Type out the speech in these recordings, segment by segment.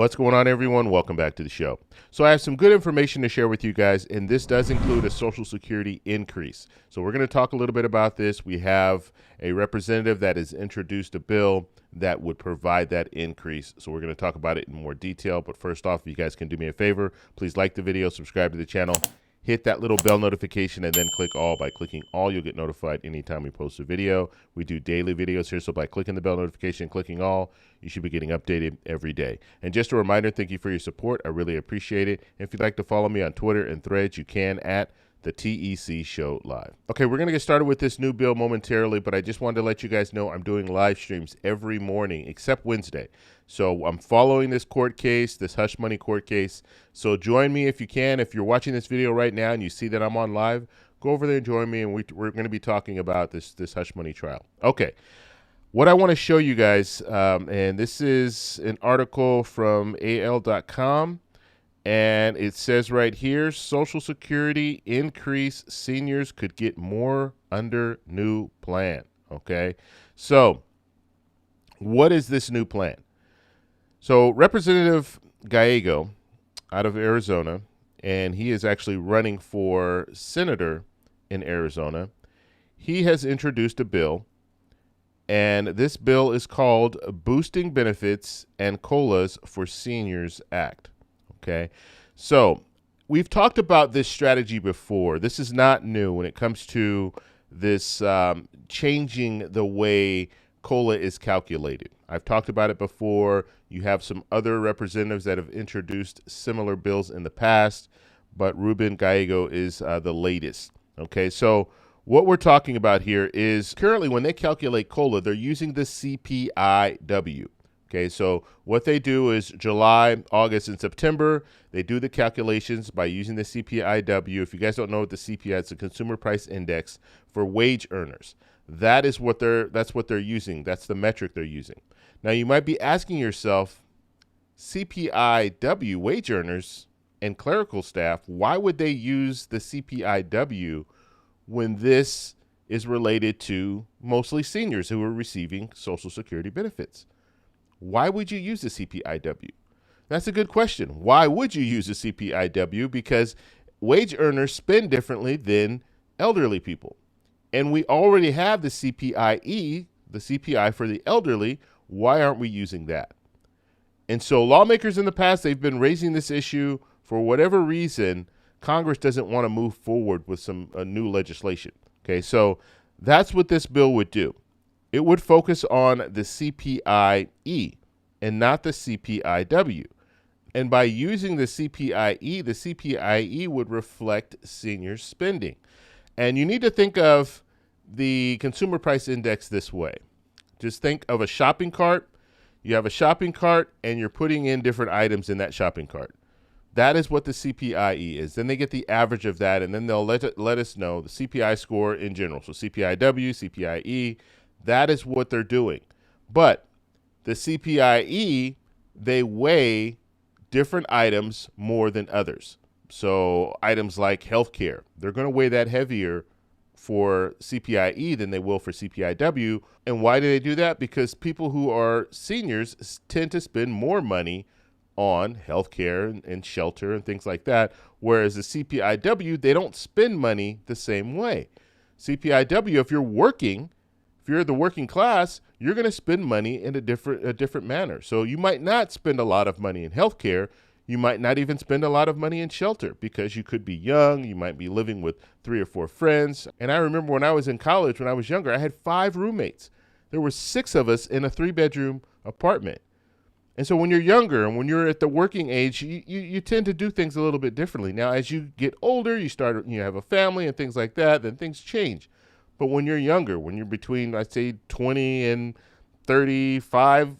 What's going on, everyone? Welcome back to the show. So I have some good information to share with you guys, and this does include a Social Security increase. So we're going to talk a little bit about this. We have a representative that has introduced a bill that would provide that increase. So we're going to talk about it in more detail. But first off, if you guys can do me a favor, please like the video, subscribe to the channel, hit that little bell notification, and then click all. By clicking all, you'll get notified anytime we post a video. We do daily videos here, so by clicking the bell notification, clicking all, you should be getting updated every day. And just a reminder, thank you for your support. I really appreciate it. If you'd like to follow me on Twitter and Threads, you can at the TEC Show Live. Okay, we're going to get started with this new bill momentarily, but I just wanted to let you guys know I'm doing live streams every morning except Wednesday. So I'm following this court case, this hush money court case. So join me if you can. If you're watching this video right now and you see that I'm on live, go over there and join me, and we're going to be talking about this hush money trial. Okay, what I want to show you guys, and this is an article from AL.com. And it says right here, Social Security increase, seniors could get more under new plan. Okay, so what is this new plan? So Representative Gyo out of Arizona, and he is actually running for senator in Arizona, he has introduced a bill, and this bill is called Boosting Benefits and COLAs for Seniors Act. Okay, so we've talked about this strategy before. This is not new when it comes to this changing the way COLA is calculated. I've talked about it before. You have some other representatives that have introduced similar bills in the past, but Ruben Gallego is the latest. Okay, so what we're talking about here is currently when they calculate COLA, they're using the CPI-W. Okay, so what they do is July, August, and September, they do the calculations by using the CPI-W. If you guys don't know what the CPI is, it's the Consumer Price Index for wage earners. That's what they're using. That's the metric they're using. Now, you might be asking yourself, CPI-W, wage earners and clerical staff, why would they use the CPI-W when this is related to mostly seniors who are receiving Social Security benefits? Why would you use the CPI-W? That's a good question. Why would you use the CPI-W? Because wage earners spend differently than elderly people. And we already have the CPI-E, the CPI for the elderly. Why aren't we using that? And so lawmakers in the past, they've been raising this issue. For whatever reason, Congress doesn't want to move forward with some new legislation. Okay, so that's what this bill would do. It would focus on the CPI-E and not the CPI-W. And by using the CPI-E would reflect senior spending. And you need to think of the Consumer Price Index this way. Just think of a shopping cart. You have a shopping cart, and you're putting in different items in that shopping cart. That is what the CPI-E is. Then they get the average of that, and then they'll let us know the CPI score in general. So CPI-W, CPI-E, that is what they're doing. But the CPI-E, they weigh different items more than others. So items like healthcare, they're going to weigh that heavier for CPI-E than they will for CPI-W. And why do they do that? Because people who are seniors tend to spend more money on healthcare and shelter and things like that, whereas the CPI-W, they don't spend money the same way. CPI-W, if you're working, if you're the working class, you're going to spend money in a different manner. So you might not spend a lot of money in healthcare. You might not even spend a lot of money in shelter because you could be young. You might be living with 3 or 4 friends. And I remember when I was in college, when I was younger, I had 5 roommates. There were 6 of us in a 3-bedroom apartment. And so when you're younger and when you're at the working age, you tend to do things a little bit differently. Now, as you get older, you have a family and things like that, then things change. But when you're younger, when you're between, I'd say, 20 and 35,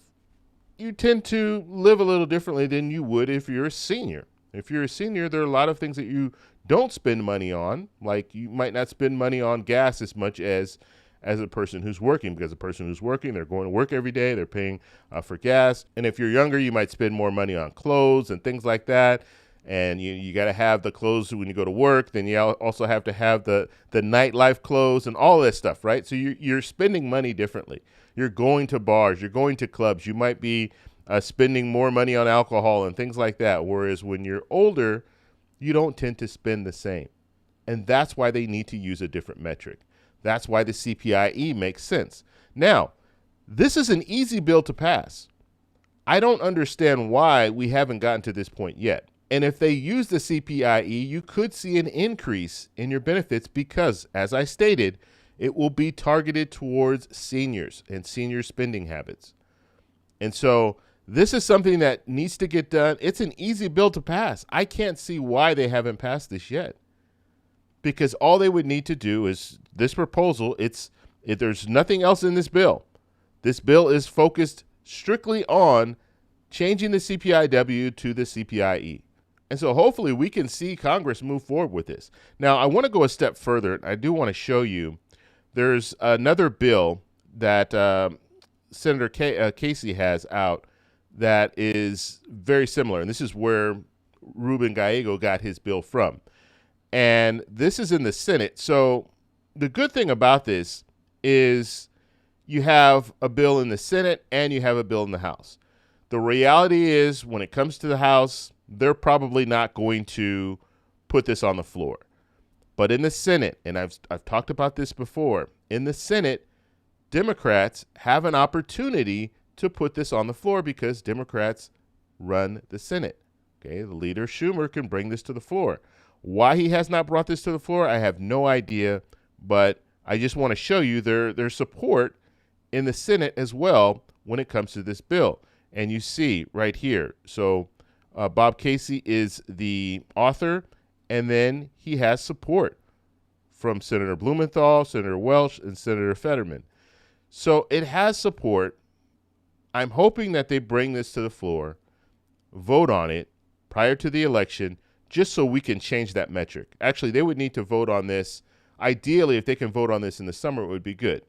you tend to live a little differently than you would if you're a senior. If you're a senior, there are a lot of things that you don't spend money on. Like you might not spend money on gas as much as a person who's working, because a person who's working, they're going to work every day, they're paying for gas. And if you're younger, you might spend more money on clothes and things like that. And you got to have the clothes when you go to work. Then you also have to have the nightlife clothes and all this stuff, right? So you're spending money differently. You're going to bars, you're going to clubs. You might be spending more money on alcohol and things like that. Whereas when you're older, you don't tend to spend the same. And that's why they need to use a different metric. That's why the CPI-E makes sense. Now, this is an easy bill to pass. I don't understand why we haven't gotten to this point yet. And if they use the CPI-E, you could see an increase in your benefits because, as I stated, it will be targeted towards seniors and senior spending habits. And so this is something that needs to get done. It's an easy bill to pass. I can't see why they haven't passed this yet. Because all they would need to do is this proposal, there's nothing else in this bill. This bill is focused strictly on changing the CPI-W to the CPI-E. And so hopefully we can see Congress move forward with this. Now, I want to go a step further. I do want to show you there's another bill that Senator Casey has out that is very similar. And this is where Ruben Gallego got his bill from. And this is in the Senate. So the good thing about this is you have a bill in the Senate and you have a bill in the House. The reality is when it comes to the House, they're probably not going to put this on the floor. But in the Senate, and I've talked about this before, in the Senate, Democrats have an opportunity to put this on the floor because Democrats run the Senate. Okay, the leader Schumer can bring this to the floor. Why he has not brought this to the floor, I have no idea, but I just want to show you their support in the Senate as well when it comes to this bill. And you see right here, so Bob Casey is the author, and then he has support from Senator Blumenthal, Senator Welch, and Senator Fetterman. So it has support. I'm hoping that they bring this to the floor, vote on it prior to the election, just so we can change that metric. Actually, they would need to vote on this. Ideally, if they can vote on this in the summer, it would be good.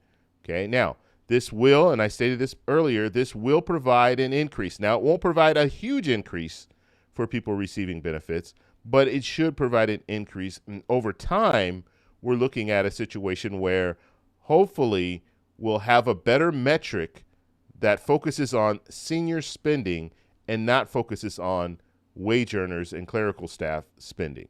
Okay, now, this will, and I stated this earlier, this will provide an increase. Now, it won't provide a huge increase for people receiving benefits, but it should provide an increase. And over time, we're looking at a situation where hopefully we'll have a better metric that focuses on senior spending and not focuses on wage earners and clerical staff spending.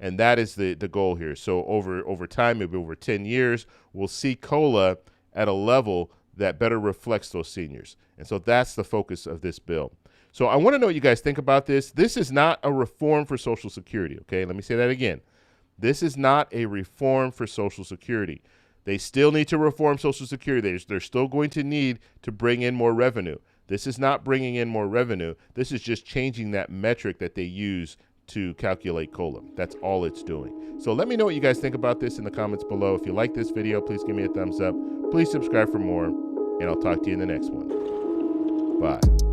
And that is the goal here. So over time, maybe over 10 years, we'll see COLA at a level that better reflects those seniors. And so that's the focus of this bill. So I want to know what you guys think about this. This is not a reform for Social Security, okay? Let me say that again. This is not a reform for Social Security. They still need to reform Social Security. They're still going to need to bring in more revenue. This is not bringing in more revenue. This is just changing that metric that they use to calculate COLA. That's all it's doing. So let me know what you guys think about this in the comments below. If you like this video, please give me a thumbs up. Please subscribe for more, and I'll talk to you in the next one. Bye.